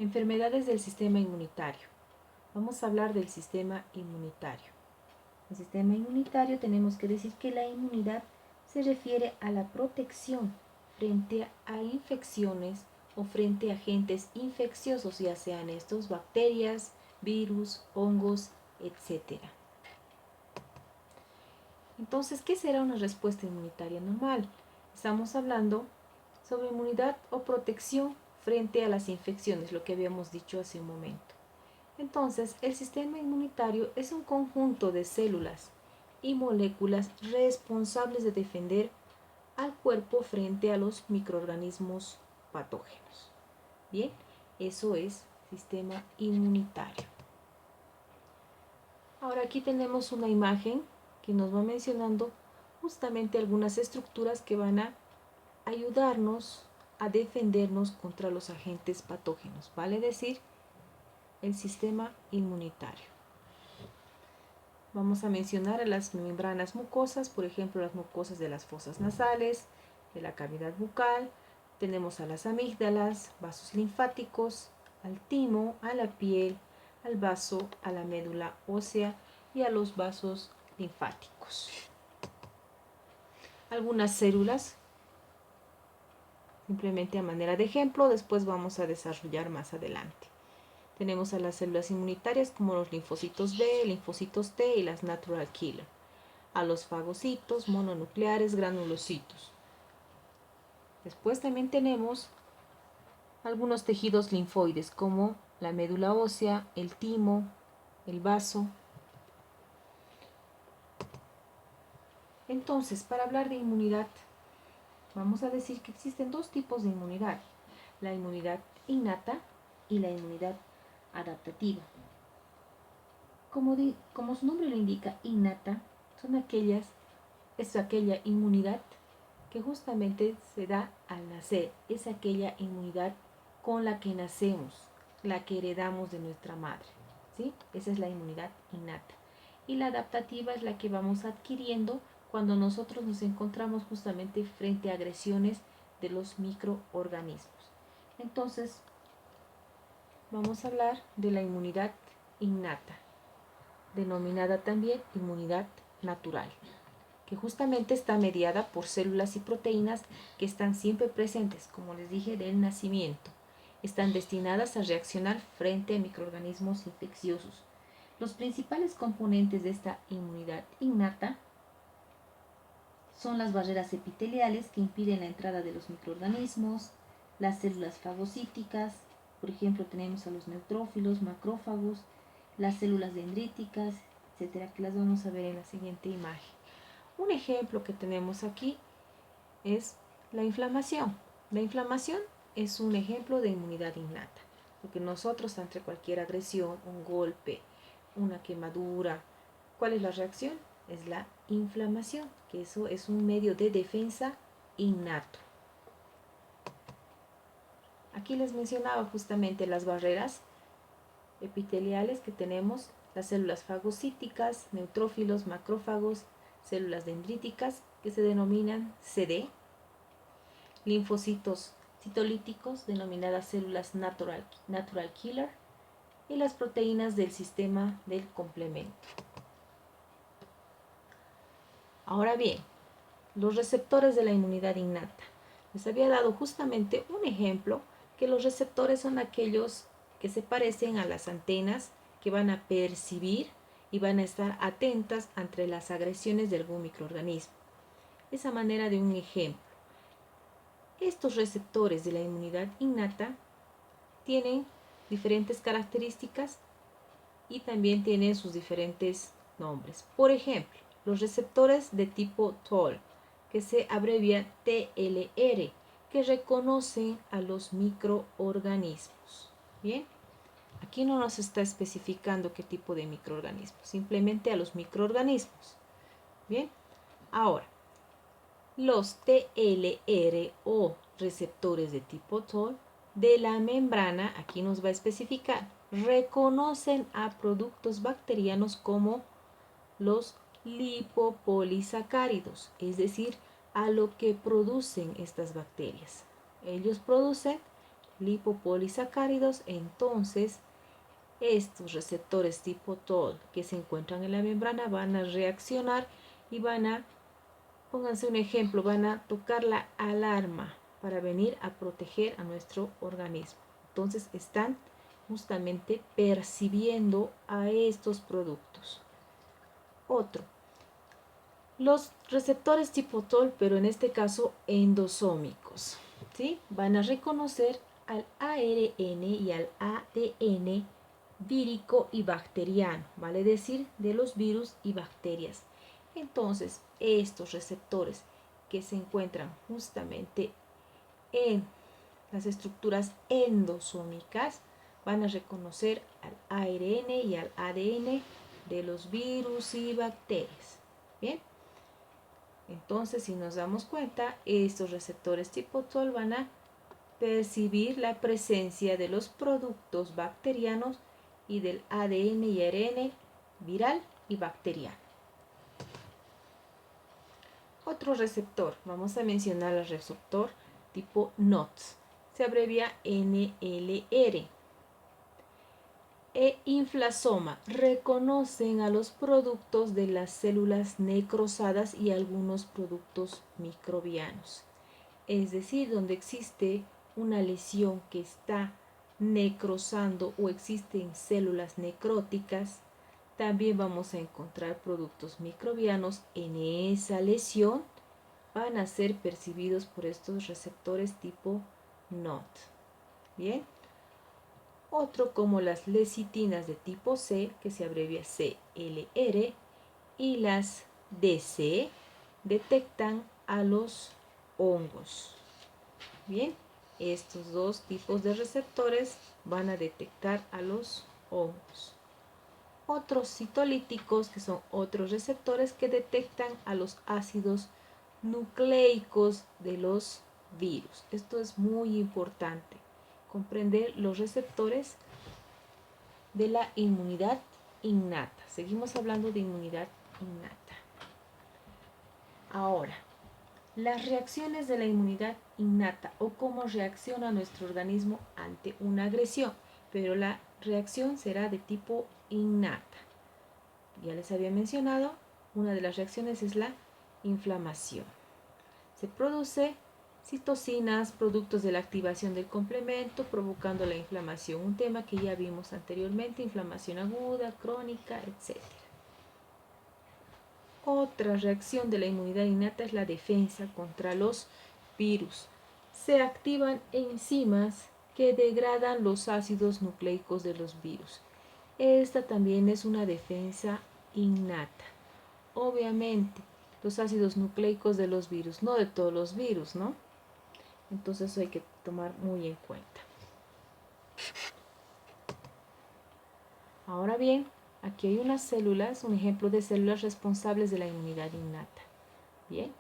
Enfermedades del sistema inmunitario. Vamos a hablar del sistema inmunitario. El sistema inmunitario tenemos que decir que la inmunidad se refiere a la protección frente a infecciones o frente a agentes infecciosos, ya sean estos bacterias, virus, hongos, etc. Entonces, ¿qué será una respuesta inmunitaria normal? Estamos hablando sobre inmunidad o protección frente a las infecciones, lo que habíamos dicho hace un momento. Entonces, el sistema inmunitario es un conjunto de células y moléculas responsables de defender al cuerpo frente a los microorganismos patógenos. Bien, eso es sistema inmunitario. Ahora aquí tenemos una imagen que nos va mencionando justamente algunas estructuras que van a ayudarnos a defendernos contra los agentes patógenos, vale decir, el sistema inmunitario. Vamos a mencionar a las membranas mucosas, por ejemplo, las mucosas de las fosas nasales, de la cavidad bucal. Tenemos a las amígdalas, vasos linfáticos, al timo, a la piel, al vaso, a la médula ósea y a los vasos linfáticos. Algunas células, simplemente a manera de ejemplo, después vamos a desarrollar más adelante. Tenemos a las células inmunitarias como los linfocitos B, linfocitos T y las natural killer. A los fagocitos, mononucleares, granulocitos. Después también tenemos algunos tejidos linfoides como la médula ósea, el timo, el vaso. Entonces, para hablar de inmunidad, vamos a decir que existen dos tipos de inmunidad: la inmunidad innata y la inmunidad adaptativa. Como su nombre lo indica, innata, es aquella inmunidad que justamente se da al nacer, es aquella inmunidad con la que nacemos, la que heredamos de nuestra madre, ¿sí? Esa es la inmunidad innata. Y la adaptativa es la que vamos adquiriendo cuando nosotros nos encontramos justamente frente a agresiones de los microorganismos. Entonces, vamos a hablar de la inmunidad innata, denominada también inmunidad natural, que justamente está mediada por células y proteínas que están siempre presentes, como les dije, del nacimiento. Están destinadas a reaccionar frente a microorganismos infecciosos. Los principales componentes de esta inmunidad innata son las barreras epiteliales que impiden la entrada de los microorganismos, las células fagocíticas, por ejemplo tenemos a los neutrófilos, macrófagos, las células dendríticas, etcétera, que las vamos a ver en la siguiente imagen. Un ejemplo que tenemos aquí es la inflamación. La inflamación es un ejemplo de inmunidad innata, porque nosotros ante cualquier agresión, un golpe, una quemadura, ¿cuál es la reacción? Es la inflamación, que eso es un medio de defensa innato. Aquí les mencionaba justamente las barreras epiteliales que tenemos, las células fagocíticas, neutrófilos, macrófagos, células dendríticas que se denominan CD, linfocitos citolíticos denominadas células natural killer y las proteínas del sistema del complemento. Ahora bien, los receptores de la inmunidad innata. Les había dado justamente un ejemplo que los receptores son aquellos que se parecen a las antenas que van a percibir y van a estar atentas ante las agresiones de algún microorganismo. Esa manera de un ejemplo. Estos receptores de la inmunidad innata tienen diferentes características y también tienen sus diferentes nombres. Por ejemplo, los receptores de tipo TOL, que se abrevia TLR, que reconocen a los microorganismos. Bien, aquí no nos está especificando qué tipo de microorganismos, simplemente a los microorganismos. Bien, ahora, los TLR o receptores de tipo TOL de la membrana, aquí nos va a especificar, reconocen a productos bacterianos como los lipopolisacáridos, es decir, a lo que producen estas bacterias. Ellos producen lipopolisacáridos, entonces estos receptores tipo TOL que se encuentran en la membrana van a reaccionar y pónganse un ejemplo, van a tocar la alarma para venir a proteger a nuestro organismo. Entonces están justamente percibiendo a estos productos. Otro, los receptores tipo TOL, pero en este caso endosómicos, ¿sí? Van a reconocer al ARN y al ADN vírico y bacteriano, vale decir, de los virus y bacterias. Entonces, estos receptores que se encuentran justamente en las estructuras endosómicas van a reconocer al ARN y al ADN de los virus y bacterias. Bien, entonces si nos damos cuenta, estos receptores tipo TOL van a percibir la presencia de los productos bacterianos y del ADN y ARN viral y bacteriano. Otro receptor, vamos a mencionar el receptor tipo NOTS, se abrevia NLR. Inflasoma, reconocen a los productos de las células necrosadas y algunos productos microbianos. Es decir, donde existe una lesión que está necrosando o existen células necróticas, también vamos a encontrar productos microbianos en esa lesión, van a ser percibidos por estos receptores tipo NOT. Bien. Otro como las lecitinas de tipo C, que se abrevia CLR, y las DC detectan a los hongos. Bien, estos dos tipos de receptores van a detectar a los hongos. Otros citolíticos, que son otros receptores que detectan a los ácidos nucleicos de los virus. Esto es muy importante, comprender los receptores de la inmunidad innata. Seguimos hablando de inmunidad innata. Ahora, las reacciones de la inmunidad innata o cómo reacciona nuestro organismo ante una agresión, pero la reacción será de tipo innata. Ya les había mencionado, una de las reacciones es la inflamación. Se produce citocinas, productos de la activación del complemento, provocando la inflamación, un tema que ya vimos anteriormente, inflamación aguda, crónica, etc. Otra reacción de la inmunidad innata es la defensa contra los virus. Se activan enzimas que degradan los ácidos nucleicos de los virus. Esta también es una defensa innata. Obviamente, los ácidos nucleicos de los virus, no de todos los virus, ¿no? Entonces eso hay que tomar muy en cuenta. Ahora bien, aquí hay unas células, un ejemplo de células responsables de la inmunidad innata. Bien,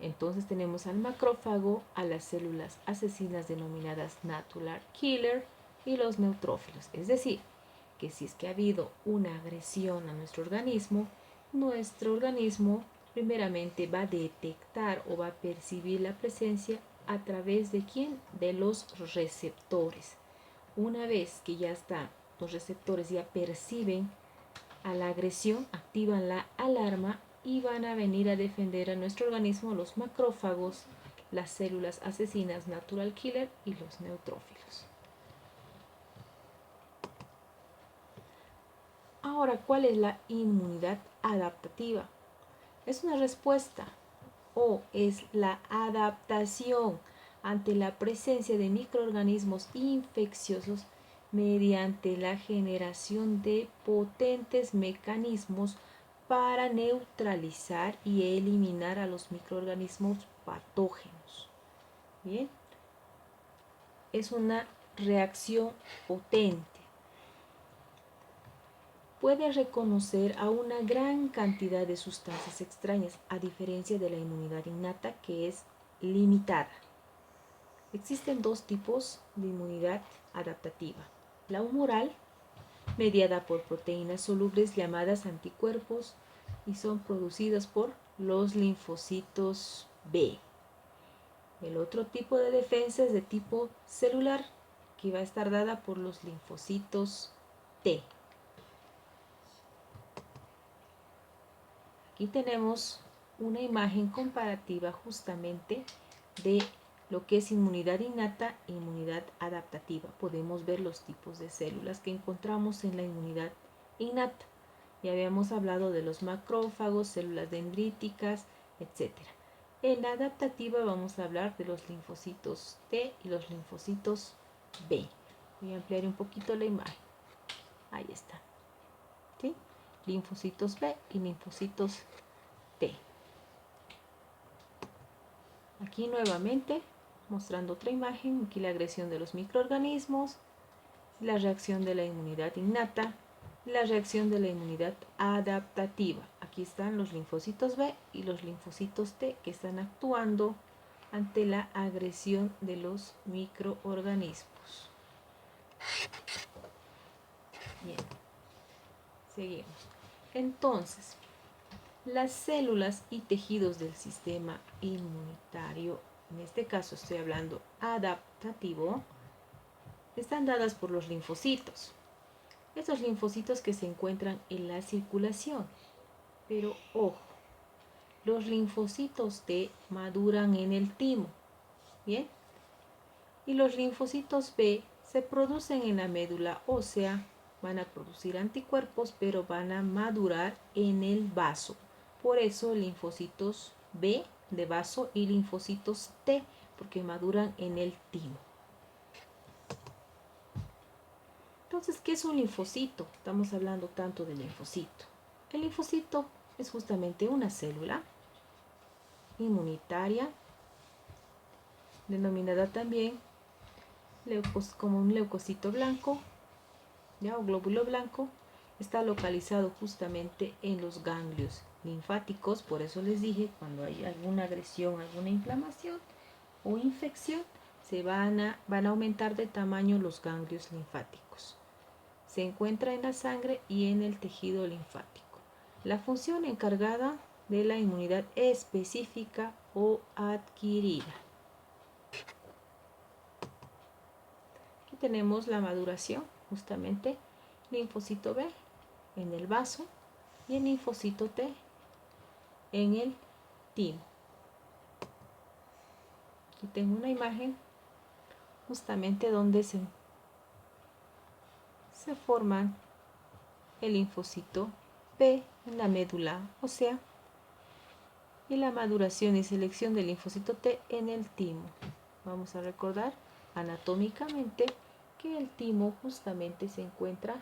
entonces tenemos al macrófago, a las células asesinas denominadas natural killer y los neutrófilos. Es decir, que si es que ha habido una agresión a nuestro organismo primeramente va a detectar o va a percibir la presencia a través de ¿quién? De los receptores. Una vez que ya están los receptores, ya perciben a la agresión, activan la alarma y van a venir a defender a nuestro organismo los macrófagos, las células asesinas natural killer y los neutrófilos. Ahora, ¿cuál es la inmunidad adaptativa? Es una respuesta o es la adaptación ante la presencia de microorganismos infecciosos mediante la generación de potentes mecanismos para neutralizar y eliminar a los microorganismos patógenos. Bien, es una reacción potente. Puede reconocer a una gran cantidad de sustancias extrañas, a diferencia de la inmunidad innata, que es limitada. Existen dos tipos de inmunidad adaptativa. La humoral, mediada por proteínas solubles llamadas anticuerpos y son producidas por los linfocitos B. El otro tipo de defensa es de tipo celular, Aquí va a estar dada por los linfocitos T. Aquí tenemos una imagen comparativa justamente de lo que es inmunidad innata e inmunidad adaptativa. Podemos ver los tipos de células que encontramos en la inmunidad innata. Ya habíamos hablado de los macrófagos, células dendríticas, etc. En la adaptativa vamos a hablar de los linfocitos T y los linfocitos B. Voy a ampliar un poquito la imagen. Ahí está. ¿Sí? Linfocitos B y linfocitos T. Aquí nuevamente mostrando otra imagen. Aquí la agresión de los microorganismos, la reacción de la inmunidad innata, la reacción de la inmunidad adaptativa. Aquí están los linfocitos B y los linfocitos T que están actuando ante la agresión de los microorganismos. Bien, seguimos. Entonces, las células y tejidos del sistema inmunitario, en este caso estoy hablando adaptativo, están dadas por los linfocitos. Estos linfocitos que se encuentran en la circulación. Pero ojo, los linfocitos T maduran en el timo. ¿Bien? Y los linfocitos B se producen en la médula ósea, van a producir anticuerpos, pero van a madurar en el vaso. Por eso linfocitos B de vaso y linfocitos T, porque maduran en el timo. Entonces, ¿qué es un linfocito? Estamos hablando tanto del linfocito. El linfocito es justamente una célula inmunitaria, denominada también como un leucocito blanco, ¿ya? O glóbulo blanco. Está localizado justamente en los ganglios linfáticos. Por eso les dije, cuando hay alguna agresión, alguna inflamación o infección, van a aumentar de tamaño los ganglios linfáticos. Se encuentra en la sangre y en el tejido linfático. La función encargada de la inmunidad específica o adquirida. Aquí tenemos la maduración, justamente, linfocito B en el vaso y el linfocito T en el timo. Aquí tengo una imagen justamente donde se forman el linfocito B en la médula ósea y la maduración y selección del linfocito T en el timo. Vamos a recordar anatómicamente que el timo justamente se encuentra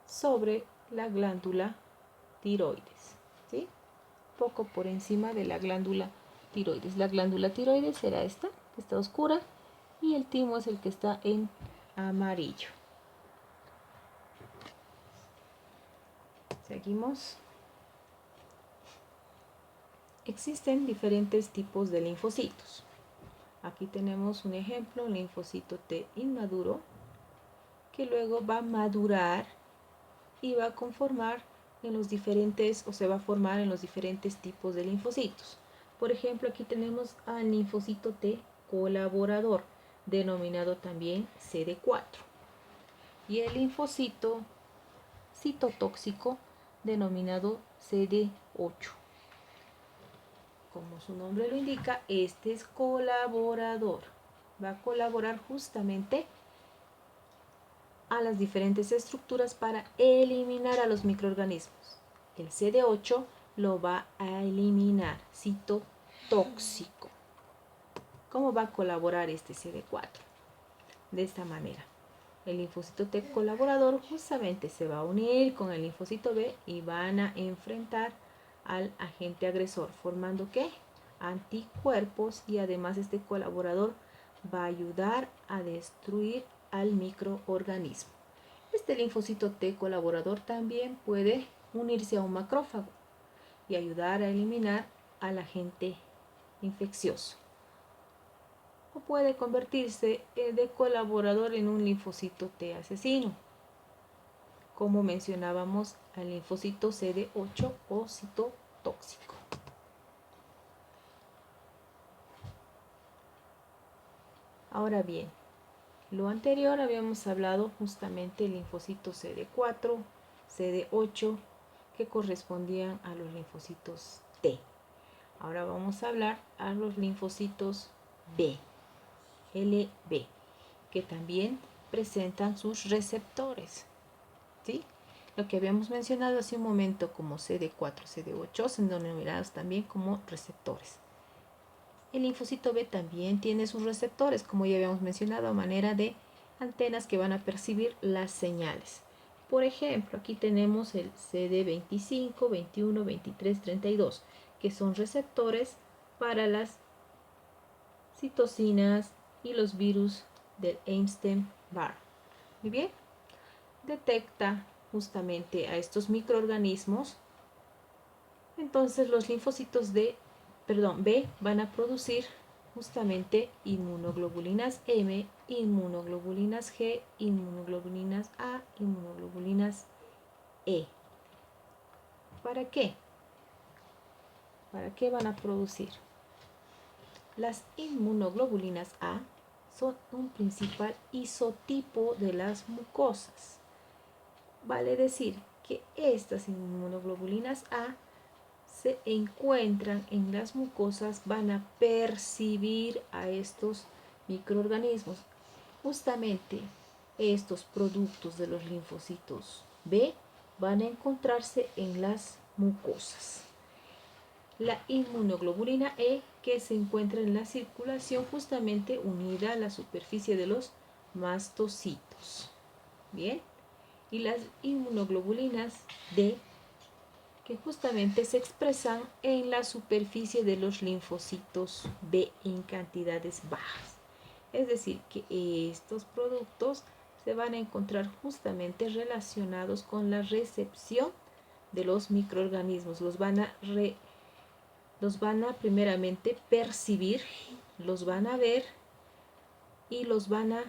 sobre la glándula tiroides, ¿sí? Poco por encima de la glándula tiroides. La glándula tiroides será esta, que está oscura, y el timo es el que está en amarillo. Seguimos. Existen diferentes tipos de linfocitos. Aquí tenemos un ejemplo, linfocito T inmaduro, que luego va a madurar y va a conformar en los diferentes, o se va a formar en los diferentes tipos de linfocitos. Por ejemplo, aquí tenemos al linfocito T colaborador, denominado también CD4. Y el linfocito citotóxico, denominado CD8. Como su nombre lo indica, este es colaborador. Va a colaborar justamente a las diferentes estructuras para eliminar a los microorganismos. El CD8 lo va a eliminar, citotóxico. ¿Cómo va a colaborar este CD4? De esta manera. El linfocito T colaborador justamente se va a unir con el linfocito B y van a enfrentar al agente agresor, formando ¿qué? Anticuerpos, y además este colaborador va a ayudar a destruir al microorganismo. Este linfocito T colaborador también puede unirse a un macrófago y ayudar a eliminar al agente infeccioso. O puede convertirse de colaborador en un linfocito T asesino, como mencionábamos al linfocito CD8 o citotóxico. Ahora bien, lo anterior habíamos hablado justamente del linfocito CD4, CD8, que correspondían a los linfocitos T. Ahora vamos a hablar a los linfocitos B, LB, que también presentan sus receptores, ¿sí? Lo que habíamos mencionado hace un momento como CD4, CD8 son denominados también como receptores. El linfocito B también tiene sus receptores, como ya habíamos mencionado, a manera de antenas que van a percibir las señales. Por ejemplo, aquí tenemos el CD25, 21, 23, 32, que son receptores para las citocinas y los virus del Epstein-Barr. Muy bien, detecta justamente a estos microorganismos. Entonces los linfocitos B van a producir justamente inmunoglobulinas M, inmunoglobulinas G, inmunoglobulinas A, inmunoglobulinas E. ¿Para qué? ¿Para qué van a producir? Las inmunoglobulinas A son un principal isotipo de las mucosas. Vale decir que estas inmunoglobulinas A se encuentran en las mucosas, van a percibir a estos microorganismos. Justamente estos productos de los linfocitos B van a encontrarse en las mucosas. La inmunoglobulina E, que se encuentra en la circulación justamente unida a la superficie de los mastocitos. Bien, y las inmunoglobulinas D, que justamente se expresan en la superficie de los linfocitos B en cantidades bajas. Es decir, que estos productos se van a encontrar justamente relacionados con la recepción de los microorganismos. Los van a primeramente percibir, los van a ver y los van a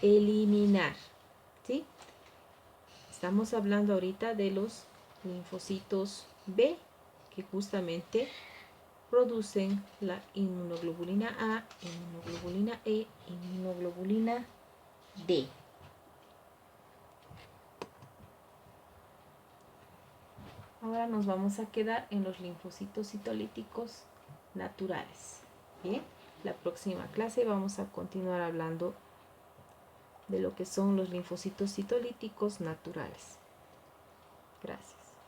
eliminar, ¿sí? Estamos hablando ahorita de los linfocitos B, que justamente producen la inmunoglobulina A, inmunoglobulina E, inmunoglobulina D. Ahora nos vamos a quedar en los linfocitos citolíticos naturales. Bien, la próxima clase vamos a continuar hablando de lo que son los linfocitos citolíticos naturales. Gracias.